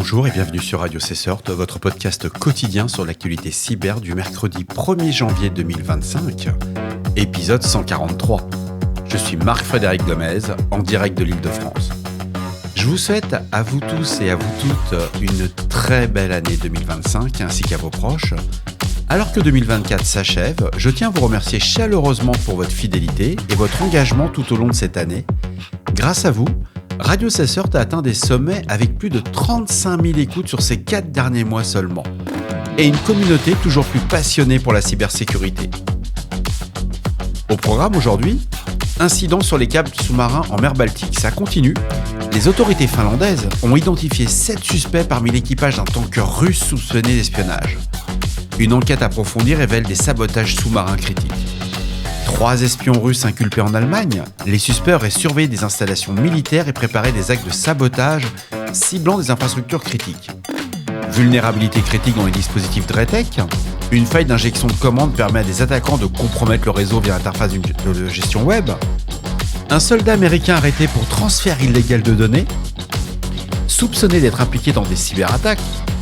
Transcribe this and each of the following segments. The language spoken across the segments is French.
Bonjour et bienvenue sur Radio Cessort, votre podcast quotidien sur l'actualité cyber du mercredi 1er janvier 2025, épisode 143. Je suis Marc-Frédéric Gomez, en direct de l'Île-de-France. Je vous souhaite à vous tous et à vous toutes une très belle année 2025 ainsi qu'à vos proches. Alors que 2024 s'achève, je tiens à vous remercier chaleureusement pour votre fidélité et votre engagement tout au long de cette année. Grâce à vous, Radio Cessort a atteint des sommets avec plus de 35 000 écoutes sur ces 4 derniers mois seulement. Et une communauté toujours plus passionnée pour la cybersécurité. Au programme aujourd'hui, incident sur les câbles sous-marins en mer Baltique, ça continue. Les autorités finlandaises ont identifié 7 suspects parmi l'équipage d'un tanker russe soupçonné d'espionnage. Une enquête approfondie révèle des sabotages sous-marins critiques. 3 espions russes inculpés en Allemagne. Les suspects auraient surveillé des installations militaires et préparé des actes de sabotage ciblant des infrastructures critiques. Vulnérabilité critique dans les dispositifs Dretec. Une faille d'injection de commande permet à des attaquants de compromettre le réseau via l'interface de gestion web. Un soldat américain arrêté pour transfert illégal de données. Soupçonné d'être impliqué dans des cyberattaques,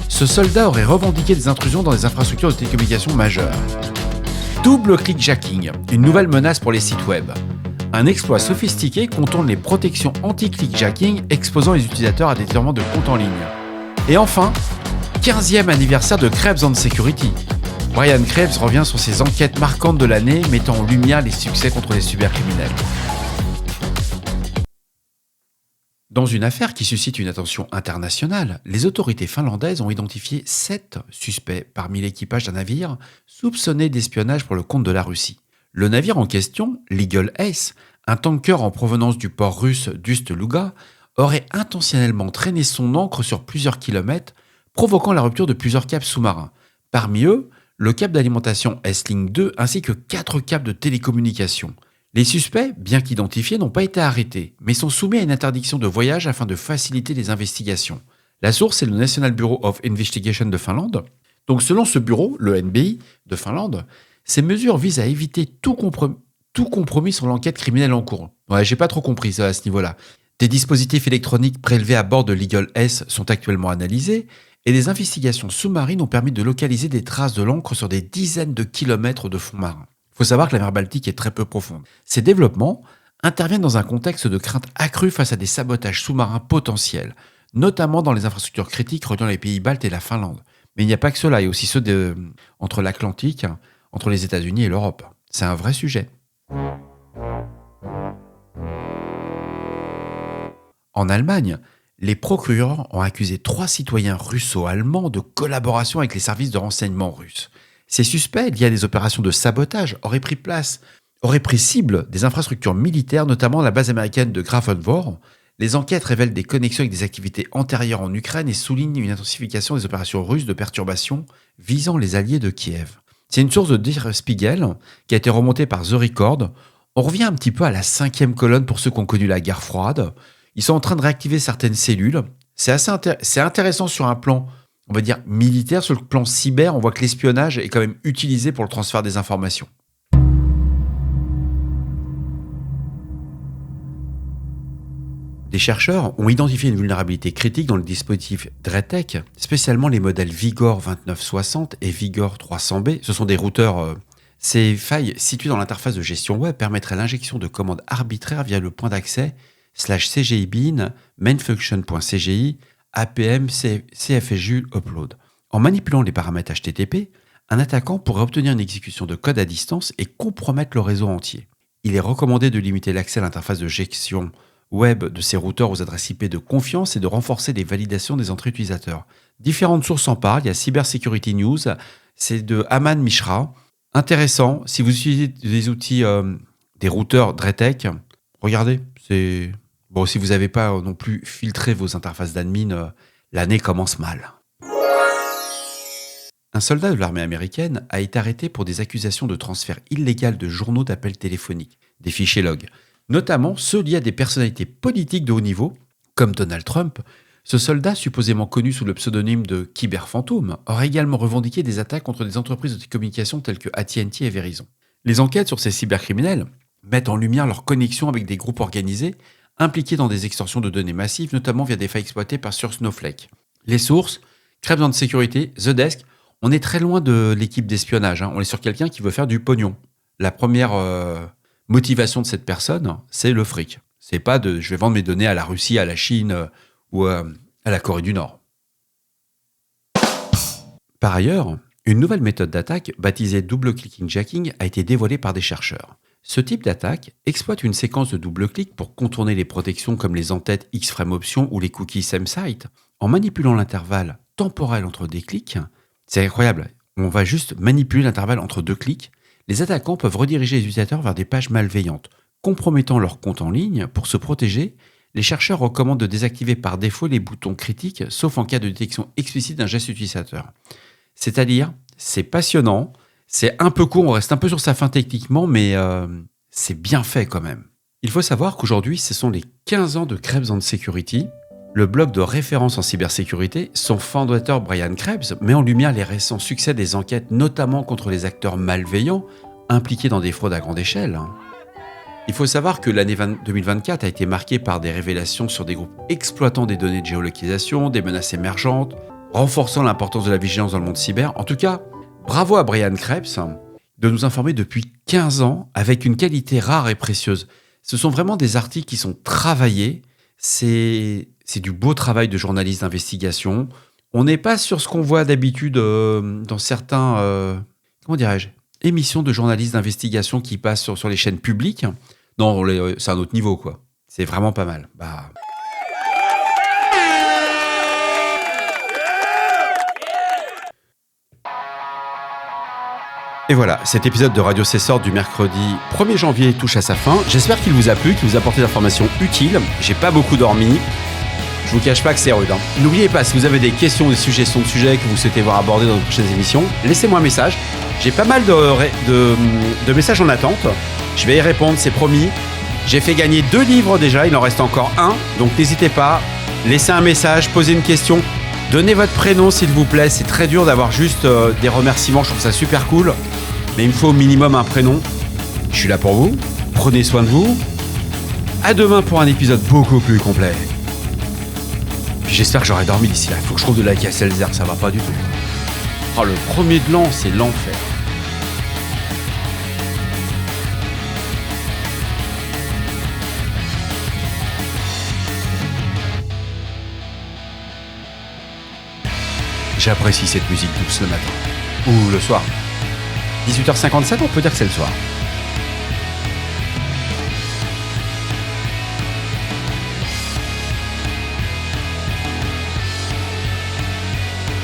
ce soldat aurait revendiqué des intrusions dans des infrastructures de télécommunications majeures. Double clickjacking, une nouvelle menace pour les sites web. Un exploit sophistiqué contourne les protections anti-clickjacking exposant les utilisateurs à des détournements de comptes en ligne. Et enfin, 15e anniversaire de Krebs on Security. Brian Krebs revient sur ses enquêtes marquantes de l'année, mettant en lumière les succès contre les cybercriminels. Dans une affaire qui suscite une attention internationale, les autorités finlandaises ont identifié 7 suspects parmi l'équipage d'un navire soupçonné d'espionnage pour le compte de la Russie. Le navire en question, l'Eagle Ace, un tanker en provenance du port russe d'Ust-Luga, aurait intentionnellement traîné son ancre sur plusieurs kilomètres, provoquant la rupture de plusieurs câbles sous-marins. Parmi eux, le câble d'alimentation S-Link 2 ainsi que 4 câbles de télécommunication. Les suspects, bien qu'identifiés, n'ont pas été arrêtés, mais sont soumis à une interdiction de voyage afin de faciliter les investigations. La source est le National Bureau of Investigation de Finlande. Donc selon ce bureau, le NBI de Finlande, ces mesures visent à éviter tout compromis sur l'enquête criminelle en cours. Ouais, j'ai pas trop compris ça à ce niveau-là. Des dispositifs électroniques prélevés à bord de l'Eagle S sont actuellement analysés et des investigations sous-marines ont permis de localiser des traces de l'encre sur des dizaines de kilomètres de fond marin. Il faut savoir que la mer Baltique est très peu profonde. Ces développements interviennent dans un contexte de crainte accrue face à des sabotages sous-marins potentiels, notamment dans les infrastructures critiques reliant les pays baltes et la Finlande. Mais il n'y a pas que cela, il y a aussi ceux entre l'Atlantique, entre les États-Unis et l'Europe. C'est un vrai sujet. En Allemagne, les procureurs ont accusé 3 citoyens russo-allemands de collaboration avec les services de renseignement russes. Ces suspects, liés à des opérations de sabotage, auraient pris cible des infrastructures militaires, notamment la base américaine de Grafenwohr. Les enquêtes révèlent des connexions avec des activités antérieures en Ukraine et soulignent une intensification des opérations russes de perturbation visant les alliés de Kiev. C'est une source de Der Spiegel qui a été remontée par The Record. On revient un petit peu à la 5e colonne pour ceux qui ont connu la guerre froide. Ils sont en train de réactiver certaines cellules. C'est intéressant sur un plan, on va dire, militaire. Sur le plan cyber, on voit que l'espionnage est quand même utilisé pour le transfert des informations. Des chercheurs ont identifié une vulnérabilité critique dans le dispositif Dretec, spécialement les modèles Vigor 2960 et Vigor 300B. Ce sont des routeurs. Ces failles situées dans l'interface de gestion web permettraient l'injection de commandes arbitraires via le point d'accès /CGI-bin, mainfunction.cgi, APM, CFSU, upload. En manipulant les paramètres HTTP, un attaquant pourrait obtenir une exécution de code à distance et compromettre le réseau entier. Il est recommandé de limiter l'accès à l'interface de gestion web de ces routeurs aux adresses IP de confiance et de renforcer les validations des entrées utilisateurs. Différentes sources en parlent. Il y a Cybersecurity News, c'est de Aman Mishra. Intéressant, si vous utilisez des outils, des routeurs Dretec, regardez, c'est... Bon, si vous n'avez pas non plus filtré vos interfaces d'admin, l'année commence mal. Un soldat de l'armée américaine a été arrêté pour des accusations de transfert illégal de journaux d'appels téléphoniques, des fichiers log, notamment ceux liés à des personnalités politiques de haut niveau, comme Donald Trump. Ce soldat, supposément connu sous le pseudonyme de Cyberfantôme, aurait également revendiqué des attaques contre des entreprises de télécommunications telles que AT&T et Verizon. Les enquêtes sur ces cybercriminels mettent en lumière leur connexion avec des groupes organisés impliqués dans des extorsions de données massives, notamment via des failles exploitées sur Snowflake. Les sources, Krebs and Security, The Desk, on est très loin de l'équipe d'espionnage. On est sur quelqu'un qui veut faire du pognon. La première motivation de cette personne, c'est le fric. C'est pas de je vais vendre mes données à la Russie, à la Chine ou à la Corée du Nord. Par ailleurs, une nouvelle méthode d'attaque, baptisée double clicking jacking, a été dévoilée par des chercheurs. Ce type d'attaque exploite une séquence de double clic pour contourner les protections comme les entêtes X-Frame Option ou les cookies SameSite en manipulant l'intervalle temporel entre des clics. C'est incroyable, on va juste manipuler l'intervalle entre deux clics. Les attaquants peuvent rediriger les utilisateurs vers des pages malveillantes, compromettant leur compte en ligne. Pour se protéger, les chercheurs recommandent de désactiver par défaut les boutons critiques, sauf en cas de détection explicite d'un geste utilisateur. C'est-à-dire, c'est passionnant, c'est un peu court, on reste un peu sur sa fin techniquement, mais c'est bien fait quand même. Il faut savoir qu'aujourd'hui, ce sont les 15 ans de Krebs and Security. Le blog de référence en cybersécurité, son fondateur Brian Krebs met en lumière les récents succès des enquêtes, notamment contre les acteurs malveillants impliqués dans des fraudes à grande échelle. Il faut savoir que l'année 2024 a été marquée par des révélations sur des groupes exploitant des données de géolocalisation, des menaces émergentes, renforçant l'importance de la vigilance dans le monde cyber. En tout cas, bravo à Brian Krebs de nous informer depuis 15 ans avec une qualité rare et précieuse. Ce sont vraiment des articles qui sont travaillés. C'est du beau travail de journaliste d'investigation. On n'est pas sur ce qu'on voit d'habitude dans certains émissions de journalistes d'investigation qui passent sur les chaînes publiques. Non, c'est un autre niveau, quoi. C'est vraiment pas mal. Et voilà, cet épisode de Radio Cessor du mercredi 1er janvier touche à sa fin. J'espère qu'il vous a plu, qu'il vous a apporté des informations utiles. J'ai pas beaucoup dormi. Je vous cache pas que c'est rude. N'oubliez pas, si vous avez des questions, des suggestions de sujets que vous souhaitez voir abordés dans de prochaines émissions, laissez-moi un message. J'ai pas mal de messages en attente. Je vais y répondre, c'est promis. J'ai fait gagner 2 livres déjà, il en reste encore un. Donc n'hésitez pas, laissez un message, posez une question. Donnez votre prénom s'il vous plaît. C'est très dur d'avoir juste des remerciements, je trouve ça super cool. Mais il me faut au minimum un prénom. Je suis là pour vous. Prenez soin de vous. À demain pour un épisode beaucoup plus complet. Puis j'espère que j'aurai dormi d'ici là. Il faut que je trouve de la Seltzer, ça va pas du tout. Le premier de l'an, c'est l'enfer. J'apprécie cette musique douce le matin. Ou le soir. 18h57, on peut dire que c'est le soir.